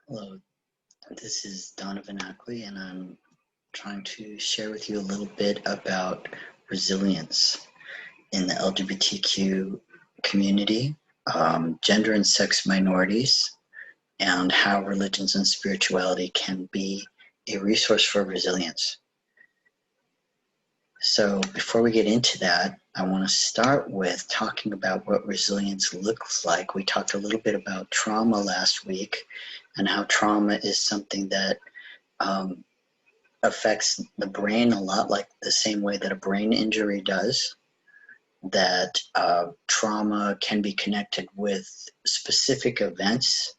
Hello, this is Donovan Ackley, and I'm trying to share with you a little bit about resilience in the LGBTQ community, gender and sex minorities, and how religions and spirituality can be a resource for resilience. So before we get into that, I want to start with talking about what resilience looks like. We talked a little bit about trauma last week and how trauma is something that affects the brain a lot like the same way that a brain injury does, that trauma can be connected with specific events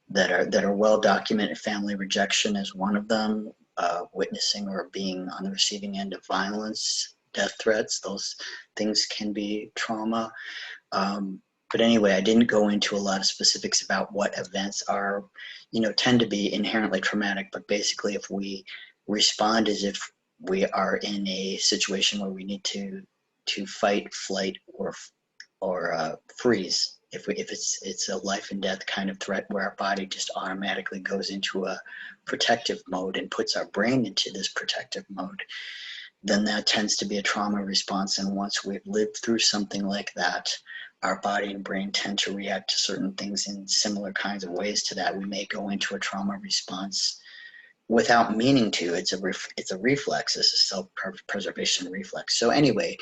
that are well documented. Family rejection is one of them, witnessing or being on the receiving end of violence, death threats, those things can be trauma. But anyway, I didn't go into a lot of specifics about what events are, tend to be inherently traumatic, but basically if we respond as if we are in a situation where we need to fight, flight, or freeze. If it's a life and death kind of threat where our body just automatically goes into a protective mode and puts our brain into this protective mode, then that tends to be a trauma response. And once we've lived through something like that, our body and brain tend to react to certain things in similar kinds of ways to that. We may go into a trauma response without meaning to. It's a reflex. It's a self-preservation reflex. So anyway,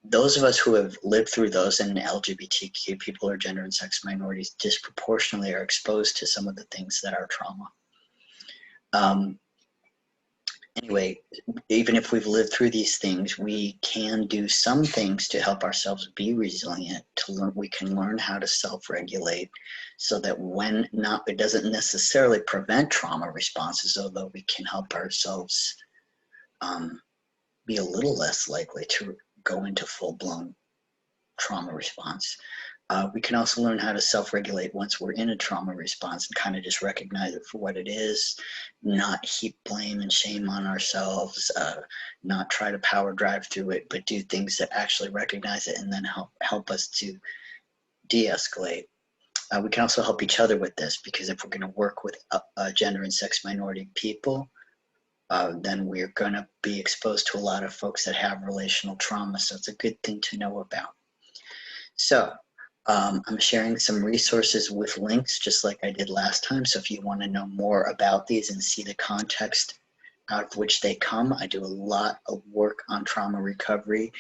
those of us who have lived through those, and LGBTQ people or gender and sex minorities disproportionately are exposed to some of the things that are trauma. Anyway, even if we've lived through these things, we can do some things to help ourselves be resilient. We can learn how to self-regulate so that when not, it doesn't necessarily prevent trauma responses, although we can help ourselves be a little less likely to go into full-blown trauma response. We can also learn how to self-regulate once we're in a trauma response and kind of just recognize it for what it is, not heap blame and shame on ourselves, not try to power drive through it, but do things that actually recognize it and then help us to de-escalate. We can also help each other with this, because if we're going to work with gender and sex minority people, then we're going to be exposed to a lot of folks that have relational trauma, so it's a good thing to know about. So I'm sharing some resources with links just like I did last time. So if you want to know more about these and see the context out of which they come, I do a lot of work on trauma recovery,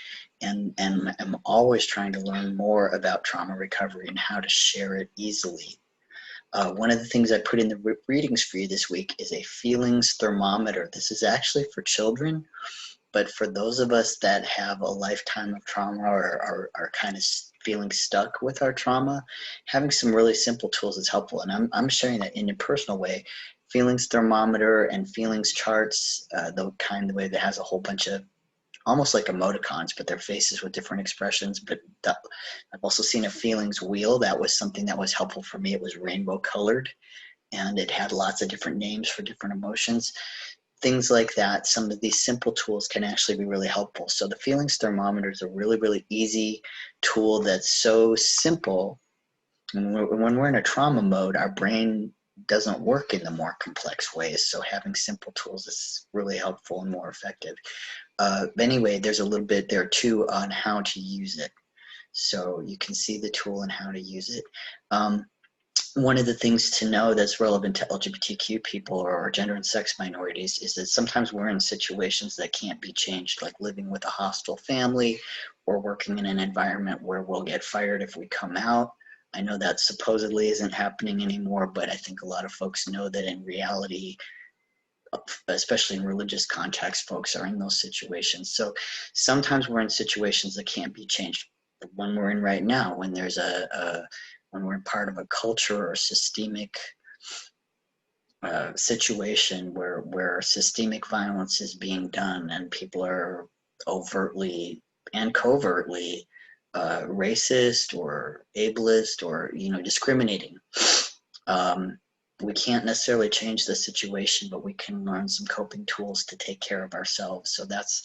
and I'm always trying to learn more about trauma recovery and how to share it easily. One of the things I put in the readings for you this week is a feelings thermometer. This is actually for children, but for those of us that have a lifetime of trauma or are kind of feeling stuck with our trauma, having some really simple tools is helpful. And I'm sharing that in a personal way. Feelings thermometer and feelings charts, the way that has a whole bunch of almost like emoticons, but they're faces with different expressions. But I've also seen a feelings wheel. That was something that was helpful for me. It was rainbow colored, and it had lots of different names for different emotions. Things like that, some of these simple tools can actually be really helpful. So the feelings thermometer is a really, really easy tool that's so simple. And when we're in a trauma mode, our brain doesn't work in the more complex ways. So having simple tools is really helpful and more effective. Anyway, there's a little bit there too on how to use it. So you can see the tool and how to use it. One of the things to know that's relevant to LGBTQ people or gender and sex minorities is that sometimes we're in situations that can't be changed, like living with a hostile family or working in an environment where we'll get fired if we come out. I know that supposedly isn't happening anymore, but I think a lot of folks know that in reality, especially in religious contexts, folks are in those situations. So sometimes we're in situations that can't be changed. The one we're in right now, when there's when we're part of a culture or systemic situation where systemic violence is being done and people are overtly and covertly racist or ableist or discriminating. We can't necessarily change the situation, but we can learn some coping tools to take care of ourselves. So that's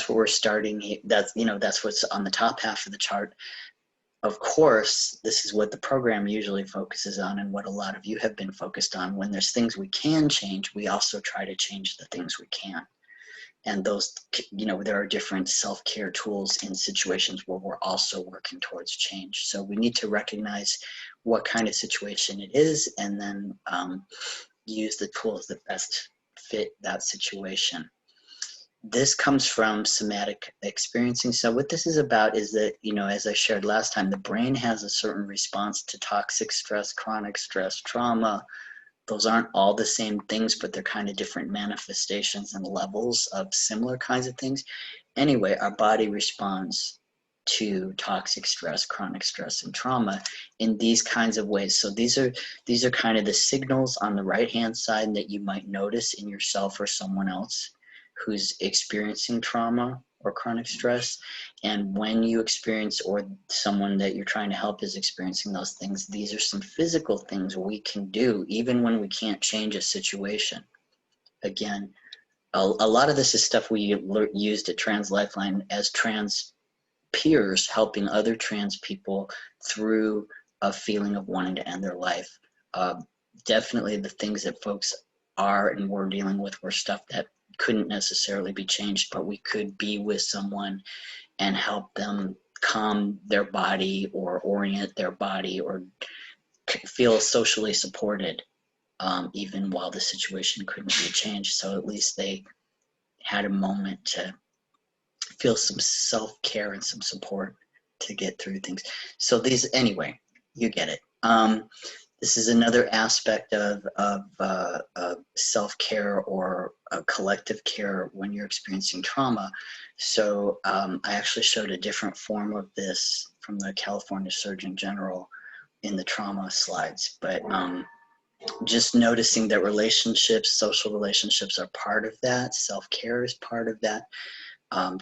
where we're starting. That's what's on the top half of the chart. of course, this is what the program usually focuses on and what a lot of you have been focused on. When there's things we can change, we also try to change the things we can't. And those, there are different self-care tools in situations where we're also working towards change. So we need to recognize what kind of situation it is, and then use the tools that best fit that situation. This comes from somatic experiencing. So what this is about is that, as I shared last time, the brain has a certain response to toxic stress, chronic stress, trauma. Those aren't all the same things, but they're kind of different manifestations and levels of similar kinds of things. Anyway, our body responds to toxic stress, chronic stress, and trauma in these kinds of ways. So these are kind of the signals on the right-hand side that you might notice in yourself or someone else who's experiencing trauma or chronic stress. And when you experience, or someone that you're trying to help is experiencing those things, these are some physical things we can do even when we can't change a situation. Again, a lot of this is stuff we used at Trans Lifeline as trans peers, helping other trans people through a feeling of wanting to end their life. Definitely the things that folks are and were dealing with were stuff that couldn't necessarily be changed, but we could be with someone and help them calm their body or orient their body or feel socially supported, even while the situation couldn't be changed. So at least they had a moment to feel some self-care and some support to get through things. So these, anyway, you get it. This is another aspect of self-care or collective care when you're experiencing trauma. So I actually showed a different form of this from the California Surgeon General in the trauma slides, but just noticing that relationships, social relationships are part of that. Self-care is part of that.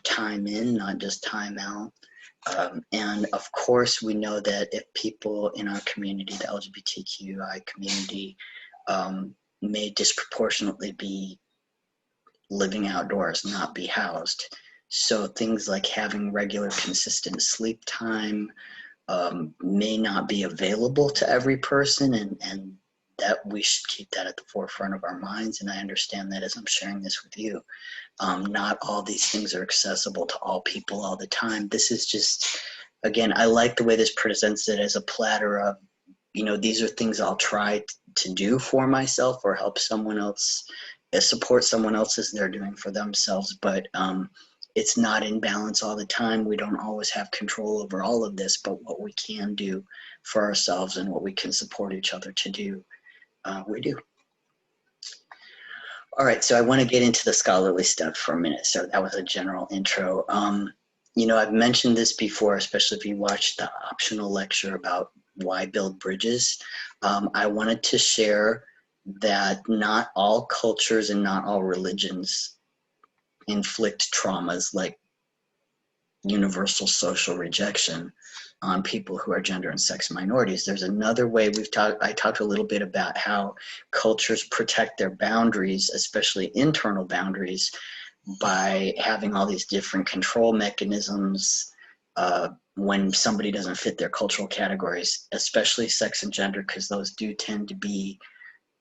Time in, not just time out. And of course, we know that if people in our community, the LGBTQI community, may disproportionately be living outdoors, not be housed. So things like having regular, consistent sleep time may not be available to every person, and that we should keep that at the forefront of our minds. And I understand that as I'm sharing this with you. Not all these things are accessible to all people all the time. This is just, again, I like the way this presents it as a platter of, these are things I'll try to do for myself or help someone else, support someone else as they're doing for themselves. But it's not in balance all the time. We don't always have control over all of this, but what we can do for ourselves and what we can support each other to do, we do. All right, so I want to get into the scholarly stuff for a minute. So that was a general intro. I've mentioned this before, especially if you watched the optional lecture about why build bridges. I wanted to share that not all cultures and not all religions inflict traumas like universal social rejection on people who are gender and sex minorities. There's another way I talked a little bit about how cultures protect their boundaries, especially internal boundaries, by having all these different control mechanisms when somebody doesn't fit their cultural categories, especially sex and gender, because those do tend to be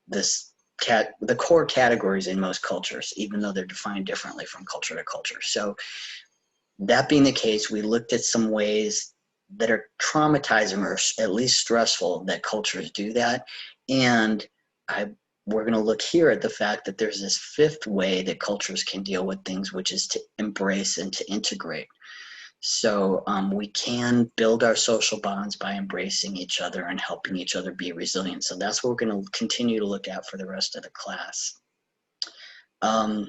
the core categories in most cultures, even though they're defined differently from culture to culture. So that being the case, we looked at some ways that are traumatizing or at least stressful that cultures do that. And we're going to look here at the fact that there's this fifth way that cultures can deal with things, which is to embrace and to integrate. So we can build our social bonds by embracing each other and helping each other be resilient. So that's what we're going to continue to look at for the rest of the class. I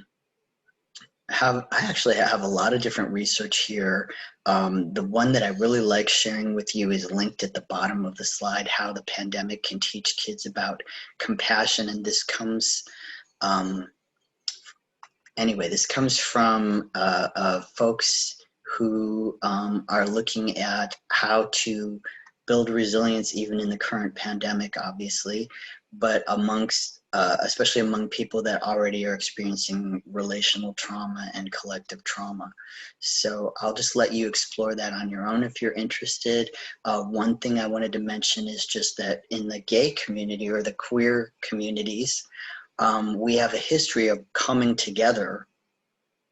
actually have a lot of different research here. The one that I really like sharing with you is linked at the bottom of the slide, how the pandemic can teach kids about compassion. And this comes, this comes from folks who are looking at how to build resilience even in the current pandemic, obviously, but amongst especially among people that already are experiencing relational trauma and collective trauma. So I'll just let you explore that on your own if you're interested. One thing I wanted to mention is just that in the gay community or the queer communities, we have a history of coming together,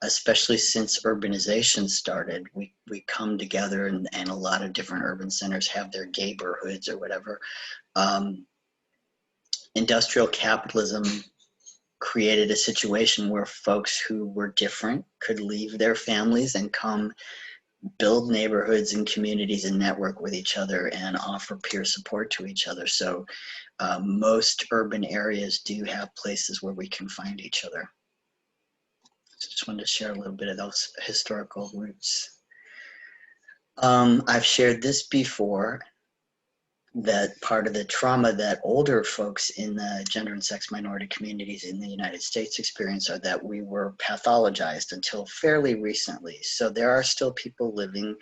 especially since urbanization started. We come together, and a lot of different urban centers have their gayborhoods or whatever. Industrial capitalism created a situation where folks who were different could leave their families and come build neighborhoods and communities and network with each other and offer peer support to each other. So most urban areas do have places where we can find each other. So just wanted to share a little bit of those historical roots. I've shared this before, that part of the trauma that older folks in the gender and sex minority communities in the United States experience are that we were pathologized until fairly recently. So there are still people living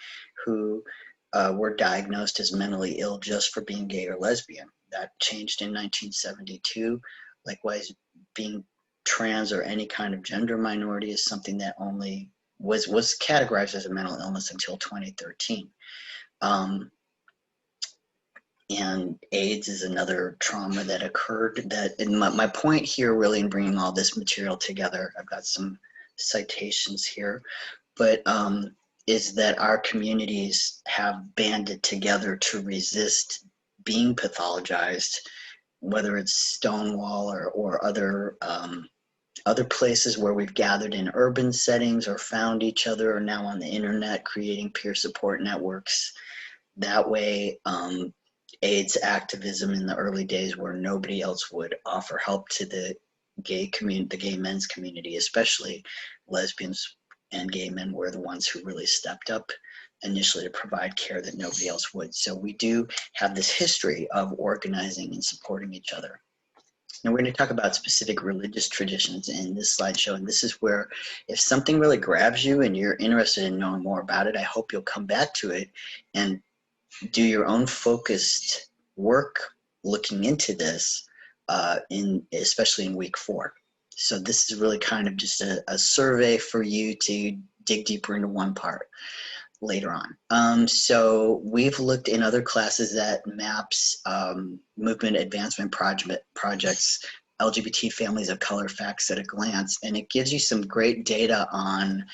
who were diagnosed as mentally ill just for being gay or lesbian. That changed in 1972. Likewise, being trans or any kind of gender minority is something that only was categorized as a mental illness until 2013. And AIDS is another trauma that occurred. That, and my point here really in bringing all this material together, I've got some citations here, but is that our communities have banded together to resist being pathologized, whether it's Stonewall or other places where we've gathered in urban settings or found each other, or now on the internet creating peer support networks. That way, AIDS activism in the early days where nobody else would offer help to the gay community, the gay men's community, especially lesbians and gay men were the ones who really stepped up initially to provide care that nobody else would. So we do have this history of organizing and supporting each other. Now we're going to talk about specific religious traditions in this slideshow, and this is where if something really grabs you and you're interested in knowing more about it, I hope you'll come back to it and do your own focused work looking into this, especially in week 4. So this is really kind of just a survey for you to dig deeper into one part later on. So we've looked in other classes at MAPS, Movement Advancement Projects, LGBT Families of Color Facts at a Glance, and it gives you some great data on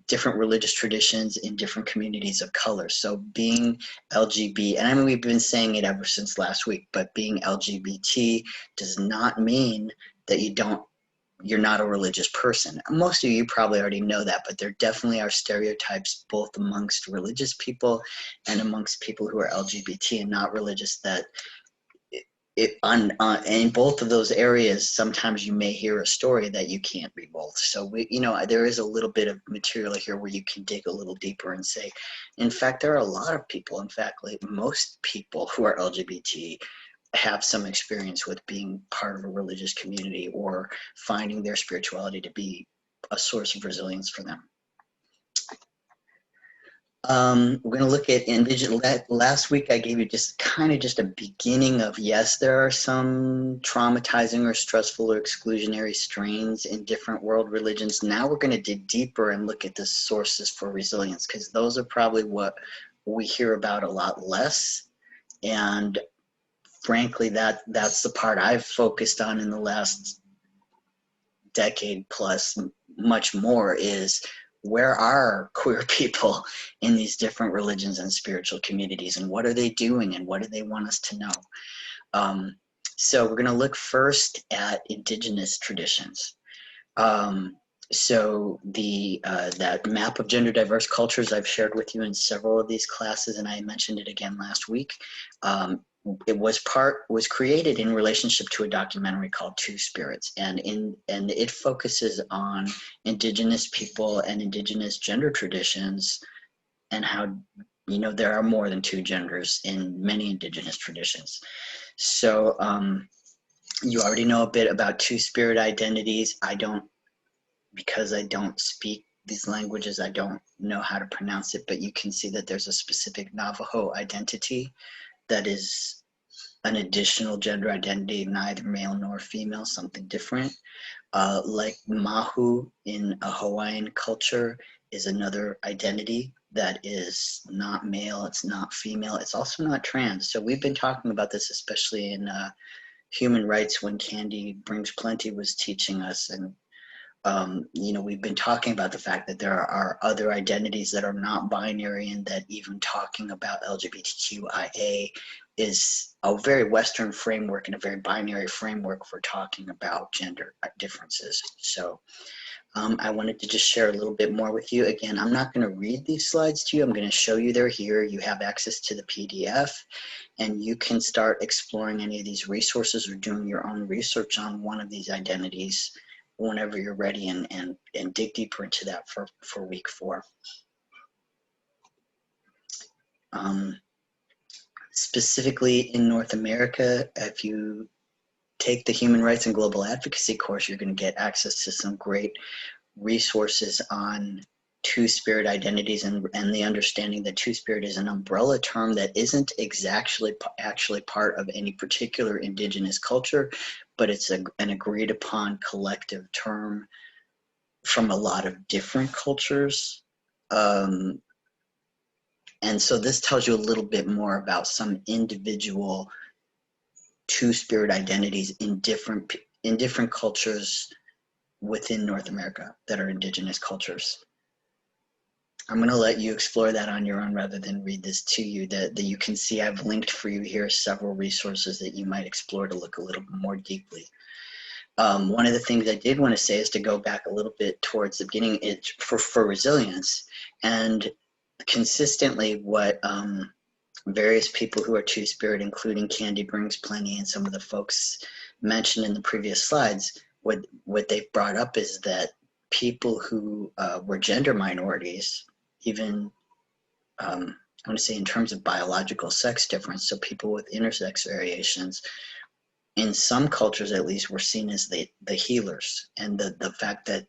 different religious traditions in different communities of color. So being LGBT, and I mean we've been saying it ever since last week, but being LGBT does not mean that you're not a religious person. Most of you probably already know that, but there definitely are stereotypes both amongst religious people and amongst people who are LGBT and not religious that in both of those areas, sometimes you may hear a story that you can't be both. So there is a little bit of material here where you can dig a little deeper and say, in fact, there are a lot of people, in fact, like most people who are LGBT have some experience with being part of a religious community or finding their spirituality to be a source of resilience for them. We're going to look at indigenous. Last week I gave you just a beginning of, yes, there are some traumatizing or stressful or exclusionary strains in different world religions. Now we're going to dig deeper and look at the sources for resilience, because those are probably what we hear about a lot less. And frankly, that's the part I've focused on in the last decade plus, much more, is where are queer people in these different religions and spiritual communities, and what are they doing, and what do they want us to know? So we're going to look first at indigenous traditions. So that map of gender diverse cultures I've shared with you in several of these classes, and I mentioned it again last week. It was created in relationship to a documentary called Two Spirits, and it focuses on indigenous people and indigenous gender traditions, and how there are more than two genders in many indigenous traditions. So you already know a bit about two-spirit identities. Because I don't speak these languages, I don't know how to pronounce it, but you can see that there's a specific Navajo identity that is an additional gender identity, neither male nor female, something different. Like Mahu in a Hawaiian culture is another identity that is not male, it's not female, it's also not trans. So we've been talking about this, especially in human rights, when Candy Brings Plenty was teaching us. And you know, we've been talking about the fact that there are other identities that are not binary, and that even talking about LGBTQIA is a very Western framework and a very binary framework for talking about gender differences. So I wanted to just share a little bit more with you. Again, I'm not going to read these slides to you. I'm going to show you they're here. You have access to the PDF, and you can start exploring any of these resources or doing your own research on one of these identities whenever you're ready, and dig deeper into that for week 4. Specifically in North America, if you take the Human Rights and Global Advocacy course, you're going to get access to some great resources on Two-Spirit identities, and the understanding that Two-Spirit is an umbrella term that isn't actually part of any particular indigenous culture, but it's an agreed upon collective term from a lot of different cultures. And so this tells you a little bit more about some individual Two-Spirit identities in different cultures within North America that are indigenous cultures. I'm going to let you explore that on your own rather than read this to you. That you can see I've linked for you here several resources that you might explore to look a little more deeply. One of the things I did want to say is to go back a little bit towards the beginning for resilience, and consistently what various people who are Two-Spirit, including Candy Brings Plenty and some of the folks mentioned in the previous slides, what they've brought up is that people who were gender minorities, even I want to say in terms of biological sex difference, so people with intersex variations, in some cultures at least, were seen as the healers, and the fact that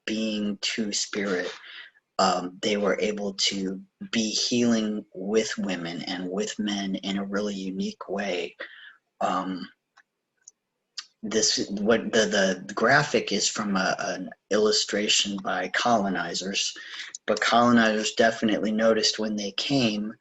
being Two-Spirit, they were able to be healing with women and with men in a really unique way. What the graphic is from an illustration by colonizers, but colonizers definitely noticed when they came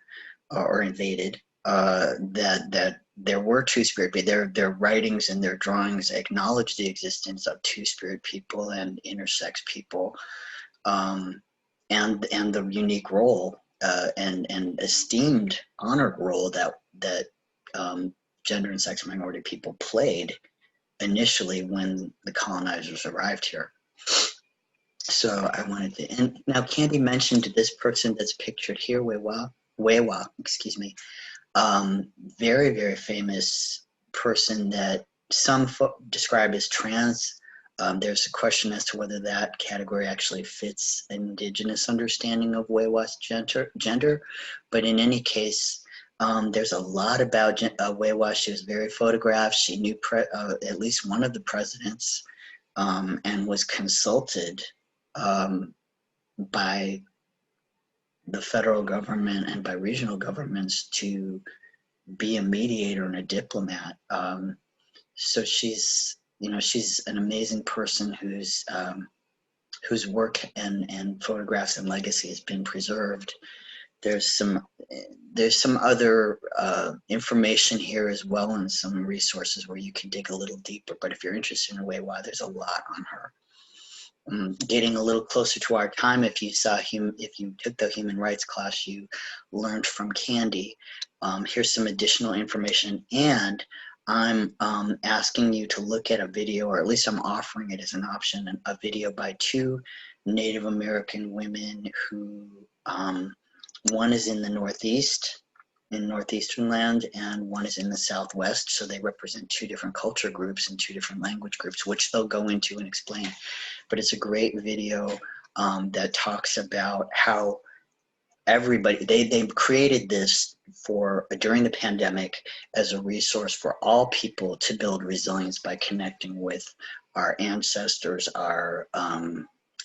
or invaded that there were Two-Spirit, but their writings and their drawings acknowledge the existence of Two-Spirit people and intersex people, and the unique role and esteemed, honored role that gender and sex minority people played initially when the colonizers arrived here. So I wanted to, and now Candy mentioned this person that's pictured here, Wewa, excuse me, very, very famous person that some describe as trans. There's a question as to whether that category actually fits an indigenous understanding of Wewa's gender, but in any case, there's a lot about Wewa. She was very photographed. She knew at least one of the presidents, and was consulted by the federal government and by regional governments to be a mediator and a diplomat. So she's an amazing person whose work and photographs and legacy has been preserved. There's some other information here as well, and some resources where you can dig a little deeper. But if you're interested in Wewa, there's a lot on her. Getting a little closer to our time, if you took the human rights class, you learned from Candy. Here's some additional information, and I'm asking you to look at a video, or at least I'm offering it as an option, a video by 2 Native American women who, one is in the Northeast, in Northeastern land, and one is in the Southwest, so they represent 2 different culture groups and 2 different language groups, which they'll go into and explain. But it's a great video that talks about how everybody, they created this during the pandemic as a resource for all people to build resilience by connecting with our ancestors, our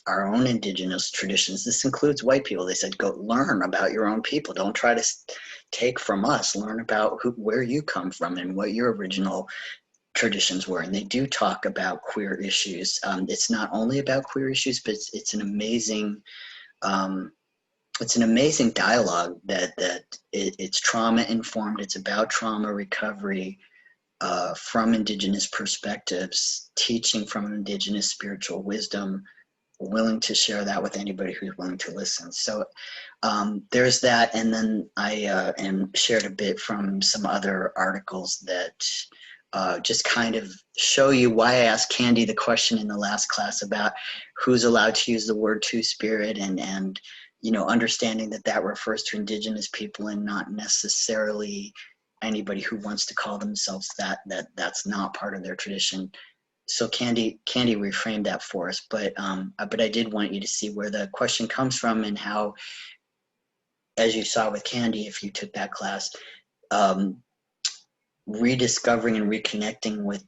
our own indigenous traditions. This includes white people. They said, go learn about your own people. Don't try to take from us. Learn about where you come from and what your original traditions were. And they do talk about queer issues. It's not only about queer issues, but it's an amazing dialogue that it's trauma informed. It's about trauma recovery from indigenous perspectives, teaching from indigenous spiritual wisdom, willing to share that with anybody who's willing to listen. So there's that. And then I shared a bit from some other articles that just kind of show you why I asked Candy the question in the last class about who's allowed to use the word two-spirit, and you know, understanding that that refers to indigenous people and not necessarily anybody who wants to call themselves that's not part of their tradition. So Candy reframed that for us, but I did want you to see where the question comes from and how, as you saw with Candy, if you took that class, rediscovering and reconnecting with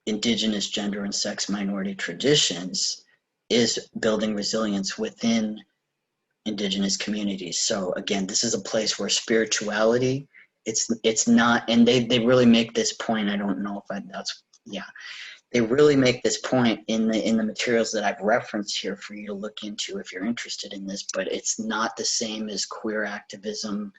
indigenous gender and sex minority traditions is building resilience within indigenous communities. So again, this is a place where spirituality, it's not, and they really make this point. I don't know if they really make this point in the materials that I've referenced here for you to look into if you're interested in this, but it's not the same as queer activism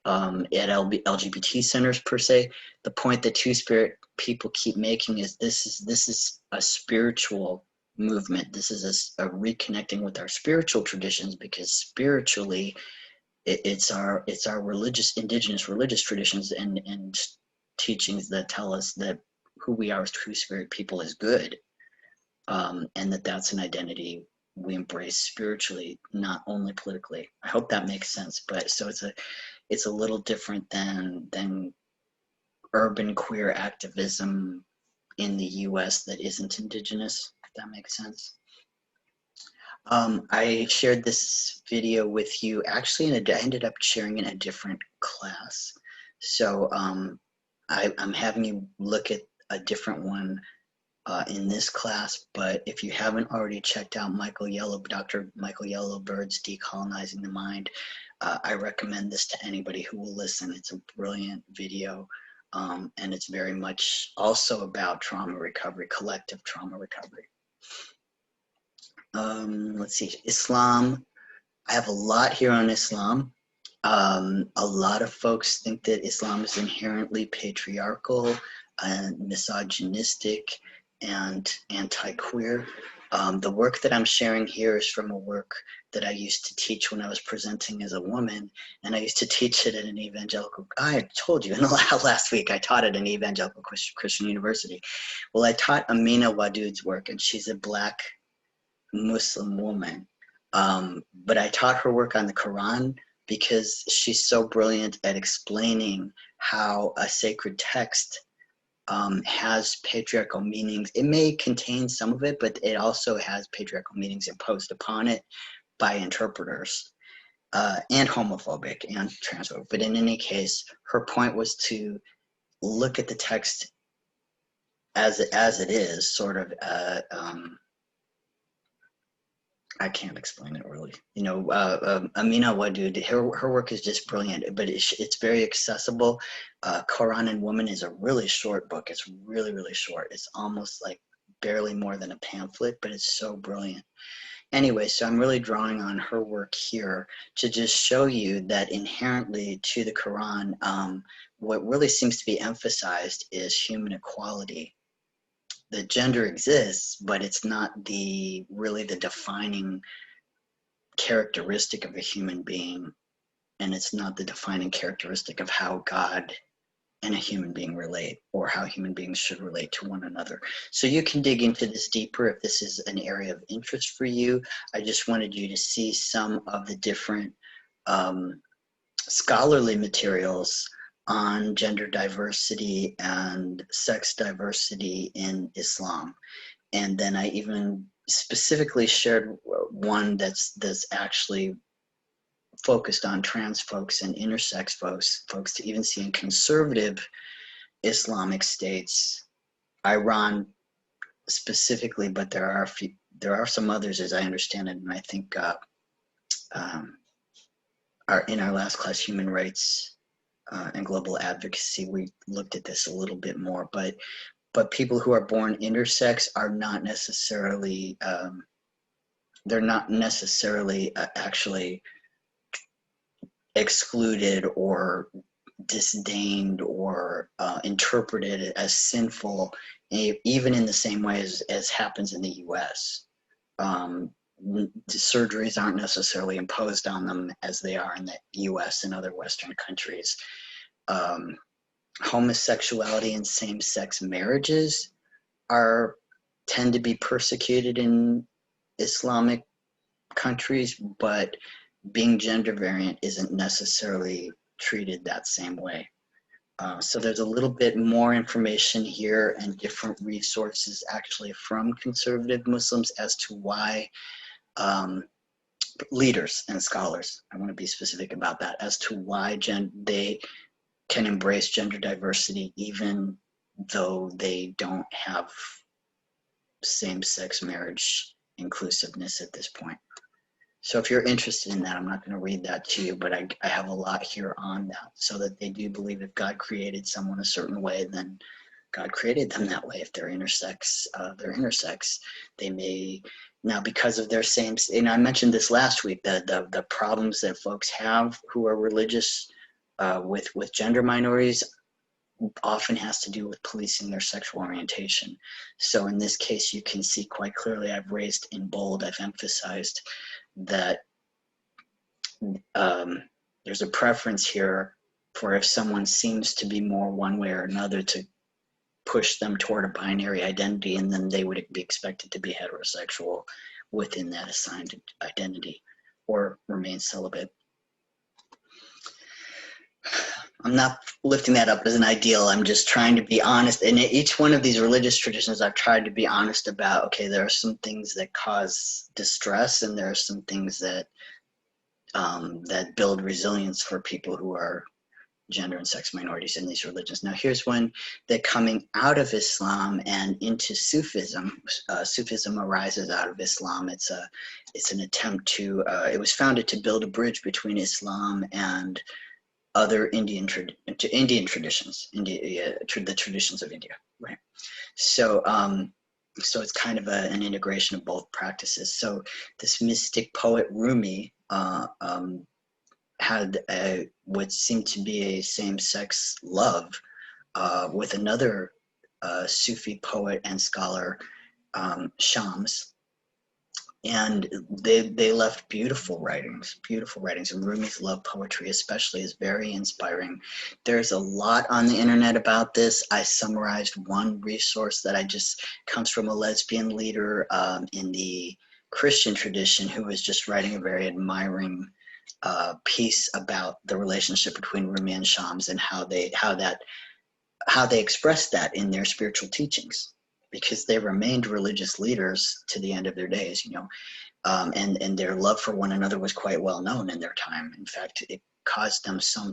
at LGBT centers per se. The point that Two-Spirit people keep making is this is a spiritual movement. This is a reconnecting with our spiritual traditions, because spiritually it's our indigenous religious traditions and teachings that tell us that who we are as Two-Spirit people is good, and that's an identity we embrace spiritually, not only politically. I hope that makes sense. But so it's a little different than urban queer activism in the US that isn't indigenous, if that makes sense. I shared this video with you actually, and I ended up sharing it in a different class. So I'm having you look at a different one in this class, but if you haven't already checked out Dr. Michael Yellowbird's Decolonizing the Mind, I recommend this to anybody who will listen. It's a brilliant video, and it's very much also about trauma recovery, collective trauma recovery. Let's see, Islam. I have a lot here on Islam. A lot of folks think that Islam is inherently patriarchal and misogynistic and anti-queer. The work that I'm sharing here is from a work that I used to teach when I was presenting as a woman, and I used to teach it at an evangelical, I told you in the last week, I taught at an evangelical Christian university. Well, I taught Amina Wadud's work, and she's a Black Muslim woman. But I taught her work on the Quran because she's so brilliant at explaining how a sacred text has patriarchal meanings. It may contain some of it, but it also has patriarchal meanings imposed upon it by interpreters, and homophobic and transphobic. But in any case, her point was to look at the text as it is, sort of I can't explain it really. You know, Amina Wadud, her work is just brilliant, but it's very accessible. Quran and Woman is a really short book. It's really, really short. It's almost like barely more than a pamphlet, but it's so brilliant. Anyway, so I'm really drawing on her work here to just show you that inherently to the Quran, what really seems to be emphasized is human equality. The gender exists, but it's not really the defining characteristic of a human being, and it's not the defining characteristic of how God and a human being relate, or how human beings should relate to one another. So you can dig into this deeper if this is an area of interest for you. I just wanted you to see some of the different scholarly materials on gender diversity and sex diversity in Islam. And then I even specifically shared one that's actually focused on trans folks and intersex folks to even see in conservative Islamic states, Iran specifically, but there are there are some others, as I understand it, and I think in our last class, human rights and global advocacy, we looked at this a little bit more, but people who are born intersex are not necessarily, they're not necessarily actually excluded or disdained or interpreted as sinful, even in the same way as happens in the US. The surgeries aren't necessarily imposed on them as they are in the US and other Western countries. Homosexuality and same-sex marriages tend to be persecuted in Islamic countries, but being gender variant isn't necessarily treated that same way. So there's a little bit more information here and different resources actually from conservative Muslims as to why leaders and scholars, I want to be specific about that, as to why they can embrace gender diversity even though they don't have same-sex marriage inclusiveness at this point. So if you're interested in that, I'm not going to read that to you, but I have a lot here on that, so that they do believe if God created someone a certain way, then God created them that way. If they're intersex, they're intersex. They may, now because of their same, and I mentioned this last week, the problems that folks have who are religious with gender minorities often has to do with policing their sexual orientation. So in this case, you can see quite clearly, I've raised in bold, I've emphasized that there's a preference here for if someone seems to be more one way or another to push them toward a binary identity, and then they would be expected to be heterosexual within that assigned identity or remain celibate. I'm not lifting that up as an ideal. I'm just trying to be honest. In each one of these religious traditions, I've tried to be honest about, okay, there are some things that cause distress, and there are some things that that build resilience for people who are gender and sex minorities in these religions. Now, here's one that coming out of Islam and into Sufism. Sufism arises out of Islam. It's an attempt to. It was founded to build a bridge between Islam and other Indian traditions, the traditions of India, right? So, so it's kind of an integration of both practices. So this mystic poet Rumi had what seemed to be a same-sex love with another Sufi poet and scholar, Shams. And they left beautiful writings, and Rumi's love poetry especially is very inspiring. There's a lot on the internet about this. I summarized one resource that comes from a lesbian leader in the Christian tradition who was just writing a very admiring piece about the relationship between Rumi and Shams and how they expressed that in their spiritual teachings, because they remained religious leaders to the end of their days, you know, and their love for one another was quite well known in their time. In fact, it caused them some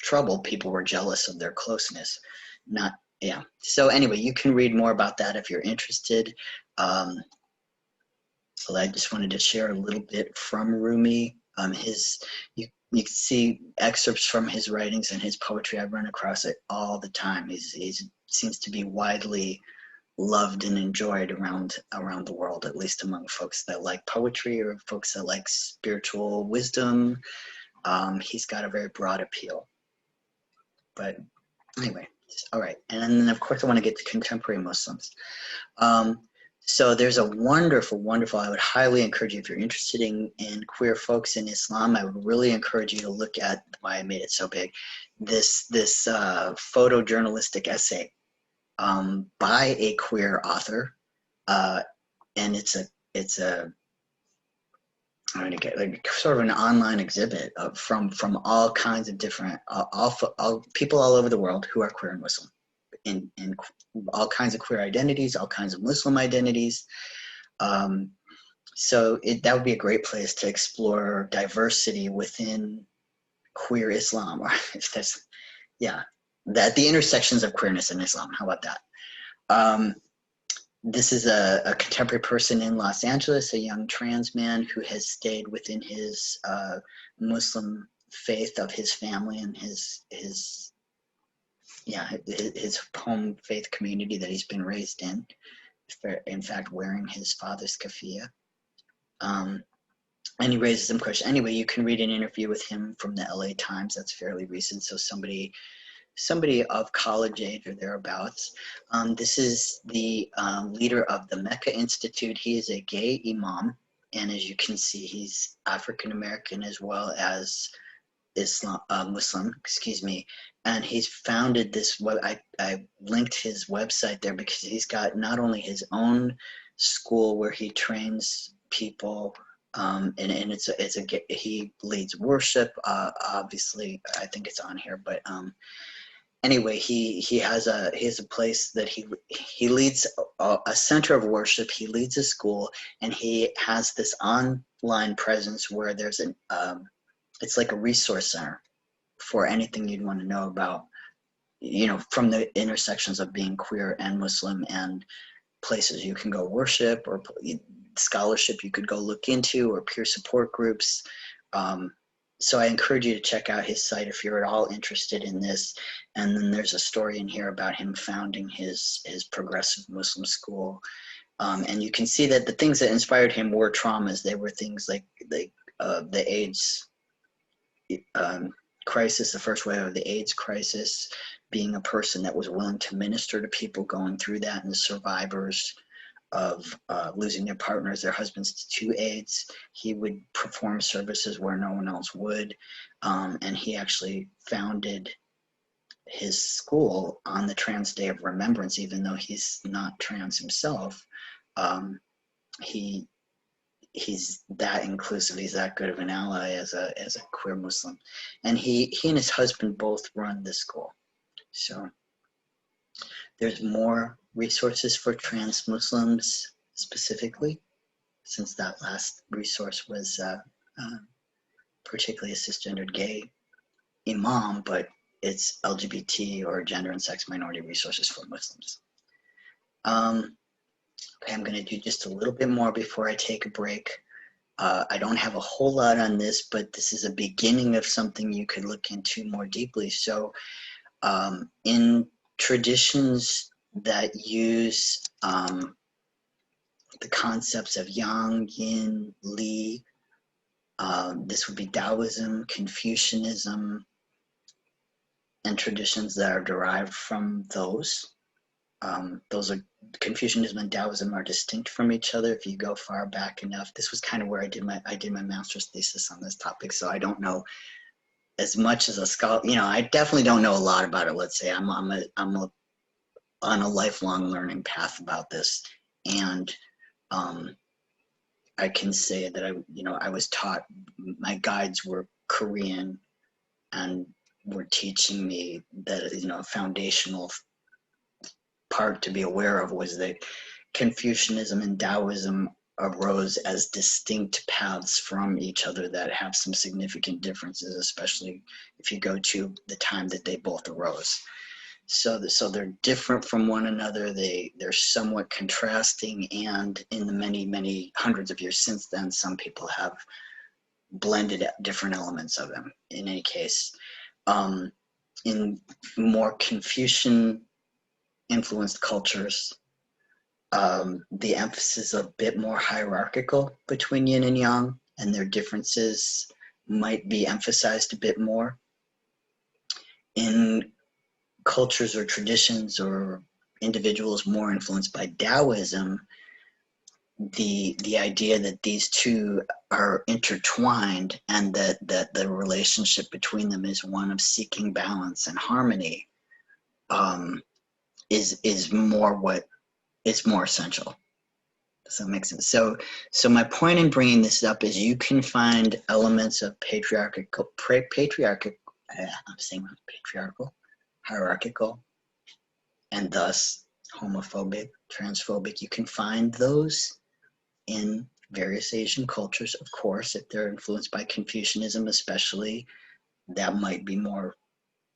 trouble. People were jealous of their closeness. So anyway, you can read more about that if you're interested. So I just wanted to share a little bit from Rumi. You can see excerpts from his writings and his poetry. I run across it all the time. He seems to be widely loved and enjoyed around the world, at least among folks that like poetry or folks that like spiritual wisdom. He's got a very broad appeal. But anyway, all right. And then of course I want to get to contemporary Muslims. So there's a wonderful, I would highly encourage you, if you're interested in queer folks in Islam, I would really encourage you to look at, why I made it so big, this photojournalistic essay by a queer author, and it's I'm going to get like sort of an online exhibit from all kinds of different all people all over the world who are queer and Muslim, in all kinds of queer identities, all kinds of Muslim identities. So that would be a great place to explore diversity within queer Islam, or if that's, yeah, that the intersections of queerness and Islam. How about that? This is a contemporary person in Los Angeles, a young trans man who has stayed within his Muslim faith of his family and his home faith community that he's been raised in fact, wearing his father's keffiyeh. And he raises some questions. Anyway, you can read an interview with him from the LA Times. That's fairly recent. So somebody of college age or thereabouts. This is the leader of the Mecca Institute. He is a gay imam. And as you can see, he's African-American as well as Muslim, excuse me. And he's founded this, I linked his website there because he's got not only his own school where he trains people, and he leads worship, obviously, I think it's on here, but anyway, he has a place that he leads a center of worship. He leads a school, and he has this online presence where there's it's like a resource center for anything you'd want to know about, from the intersections of being queer and Muslim, and places you can go worship, or scholarship you could go look into, or peer support groups. So I encourage you to check out his site if you're at all interested in this. And then there's a story in here about him founding his progressive Muslim school. And you can see that the things that inspired him were traumas. They were things like the AIDS crisis, the first wave of the AIDS crisis, being a person that was willing to minister to people going through that, and the survivors of losing their partners, their husbands to AIDS. He would perform services where no one else would. And he actually founded his school on the Trans Day of Remembrance, even though he's not trans himself. He's that inclusive. He's that good of an ally as a queer Muslim. And he and his husband both run this school. So there's more resources for trans Muslims specifically, since that last resource was particularly a cisgendered gay imam, but it's LGBT or gender and sex minority resources for Muslims. Okay, I'm going to do just a little bit more before I take a break. I don't have a whole lot on this, but this is a beginning of something you could look into more deeply. So in traditions that use the concepts of Yang, Yin, Li, this would be Taoism, Confucianism, and traditions that are derived from those. Those are Confucianism and Taoism are distinct from each other if you go far back enough. This was kind of where I did my master's thesis on this topic, so I don't know as much as a scholar. I definitely don't know a lot about it. Let's say I'm on a lifelong learning path about this, and I can say that I was taught. My guides were Korean, and were teaching me that a foundational part to be aware of was that Confucianism and Taoism arose as distinct paths from each other that have some significant differences, especially if you go to the time that they both arose. So they're different from one another. They're somewhat contrasting, and in the many hundreds of years since then, some people have blended different elements of them. In any case, in more Confucian influenced cultures, the emphasis is a bit more hierarchical between yin and yang, and their differences might be emphasized a bit more. In cultures or traditions or individuals more influenced by Taoism, the idea that these two are intertwined and that the relationship between them is one of seeking balance and harmony is more essential. Does that make sense? So my point in bringing this up is you can find elements of patriarchal, hierarchical, and thus homophobic, transphobic. You can find those in various Asian cultures, of course. If they're influenced by Confucianism especially, that might be more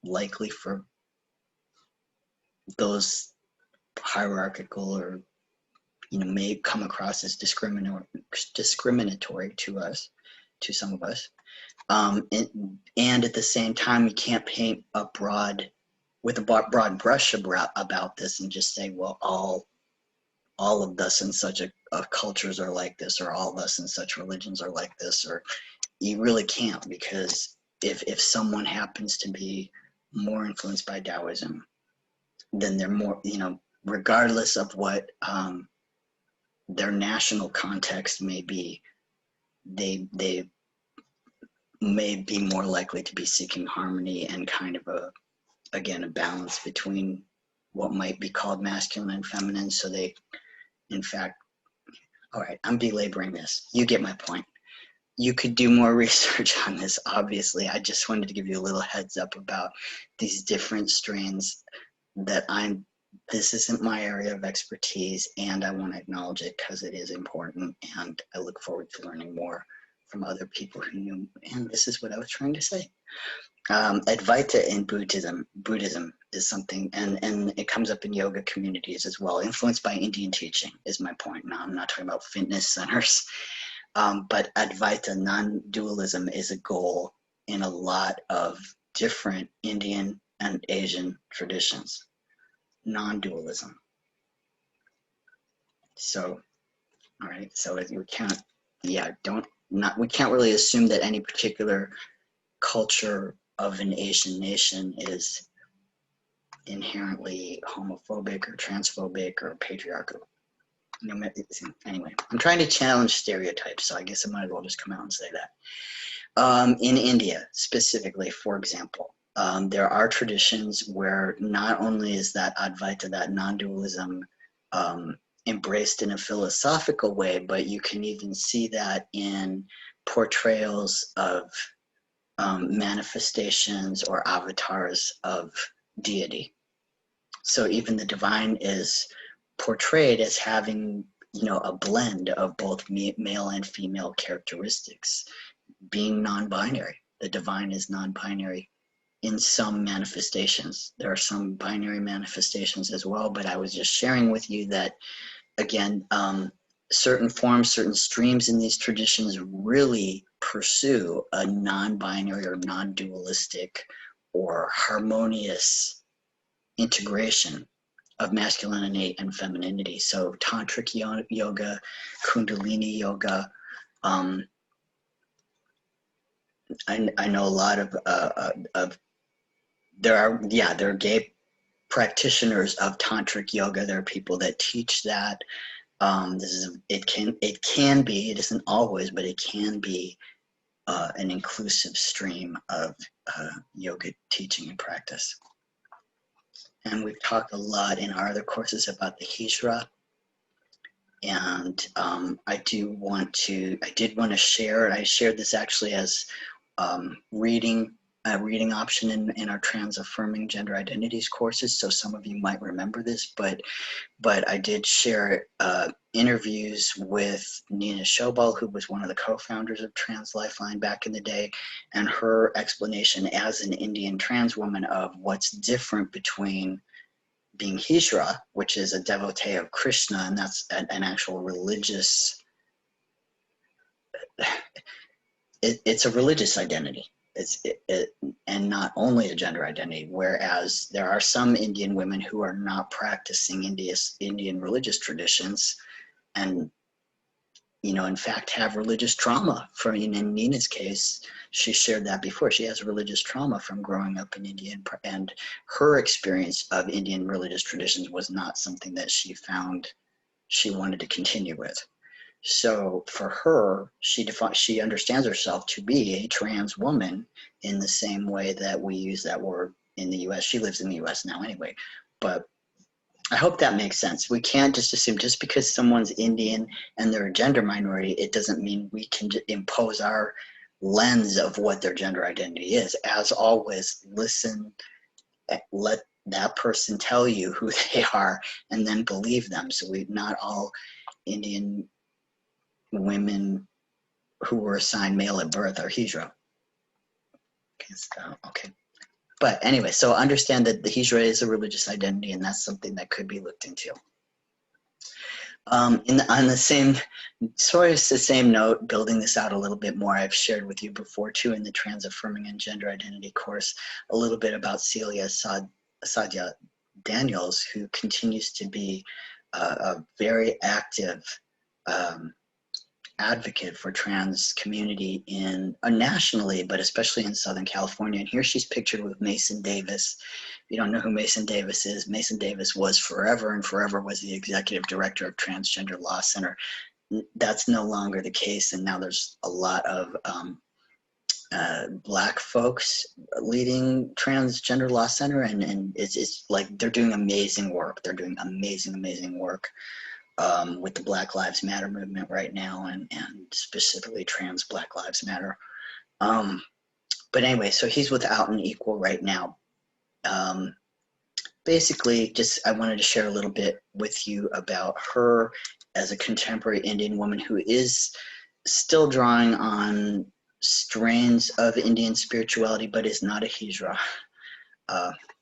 likely for those hierarchical or may come across as discriminatory to us, to some of us. And at the same time, we can't paint with a broad brush about this and just say, well, all of us in such cultures are like this, or all of us in such religions are like this, or you really can't, because if someone happens to be more influenced by Taoism, then they're more, regardless of what their national context may be, they may be more likely to be seeking harmony and kind of a balance between what might be called masculine and feminine. So they, in fact, all right, I'm belaboring this. You get my point. You could do more research on this, obviously. I just wanted to give you a little heads up about these different strains that this isn't my area of expertise, and I want to acknowledge it because it is important, and I look forward to learning more from other people who knew, and this is what I was trying to say. Advaita in Buddhism is something, and it comes up in yoga communities as well, influenced by Indian teaching is my point. Now, I'm not talking about fitness centers, but Advaita, non-dualism, is a goal in a lot of different Indian and Asian traditions. Non-dualism. So, all right, so we can't, we can't really assume that any particular culture of an Asian nation is inherently homophobic or transphobic or patriarchal. Anyway, I'm trying to challenge stereotypes, so I guess I might as well just come out and say that. In India, specifically, for example, there are traditions where not only is that Advaita, that non-dualism, embraced in a philosophical way, but you can even see that in portrayals of manifestations or avatars of deity. So even the divine is portrayed as having, a blend of both male and female characteristics, being non-binary. The divine is non-binary in some manifestations. There are some binary manifestations as well, but I was just sharing with you that, again, certain forms, certain streams in these traditions really pursue a non-binary or non-dualistic or harmonious integration of masculinity and femininity. So tantric yoga, kundalini yoga. I know a lot of there are gay practitioners of tantric yoga. There are people that teach that. It can be, it isn't always, but it can be an inclusive stream of yoga teaching and practice. And we've talked a lot in our other courses about the Hijra. And I did want to share, I shared this actually as a reading option in our trans affirming gender identities courses. So some of you might remember this, but I did share interviews with Nina Schobel, who was one of the co-founders of Trans Lifeline back in the day, and her explanation as an Indian trans woman of what's different between being Hijra, which is a devotee of Krishna, and that's an actual religious, it's a religious identity. And not only a gender identity, whereas there are some Indian women who are not practicing Indian religious traditions and, in fact, have religious trauma. In Nina's case, she shared that before. She has religious trauma from growing up in India, and her experience of Indian religious traditions was not something that she found she wanted to continue with. So for her, she understands herself to be a trans woman in the same way that we use that word in the US. She lives in the US now anyway, but I hope that makes sense. We can't just assume just because someone's Indian and they're a gender minority, it doesn't mean we can impose our lens of what their gender identity is. As always, listen, let that person tell you who they are and then believe them. So not all Indian women who were assigned male at birth are Hijra. Okay. But anyway, so understand that the Hijra is a religious identity, and that's something that could be looked into. On the same, sort of the same note, building this out a little bit more, I've shared with you before too in the Trans Affirming and Gender Identity course, a little bit about Celia Sadia Daniels, who continues to be a very active advocate for trans community nationally, but especially in Southern California. And here she's pictured with Mason Davis. If you don't know who Mason Davis is, Mason Davis was forever and forever was the executive director of Transgender Law Center. That's no longer the case, and now there's a lot of Black folks leading Transgender Law Center, and it's like they're doing amazing work. They're doing amazing work. With the Black Lives Matter movement right now, and specifically trans Black Lives Matter. But anyway, so he's without an equal right now. Basically, just I wanted to share a little bit with you about her as a contemporary Indian woman who is still drawing on strains of Indian spirituality, but is not a Hijra,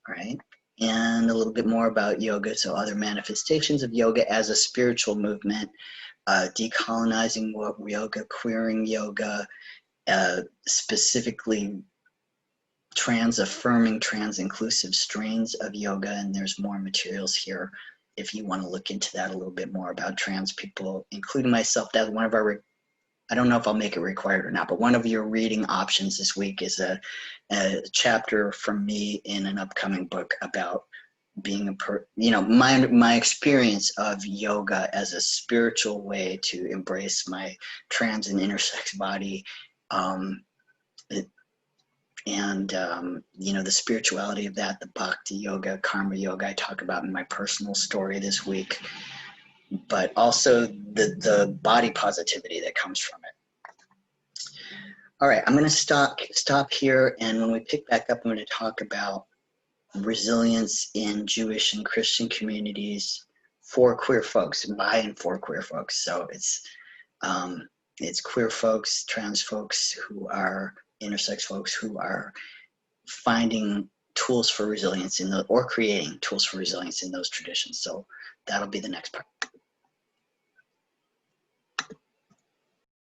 right? And a little bit more about yoga, so other manifestations of yoga as a spiritual movement, decolonizing yoga, queering yoga, specifically trans-affirming, trans-inclusive strains of yoga, and there's more materials here if you want to look into that a little bit more about trans people, including myself. That's one of our, I don't know if I'll make it required or not, but one of your reading options this week is a chapter from me in an upcoming book about being my experience of yoga as a spiritual way to embrace my trans and intersex body, the spirituality of that, the bhakti yoga, karma yoga I talk about in my personal story this week, but also the body positivity that comes from it. All right, I'm going to stop here, and when we pick back up, I'm going to talk about resilience in Jewish and Christian communities for queer folks, by and for queer folks. So it's queer folks, trans folks who are intersex folks who are finding tools for resilience or creating tools for resilience in those traditions. So that'll be the next part.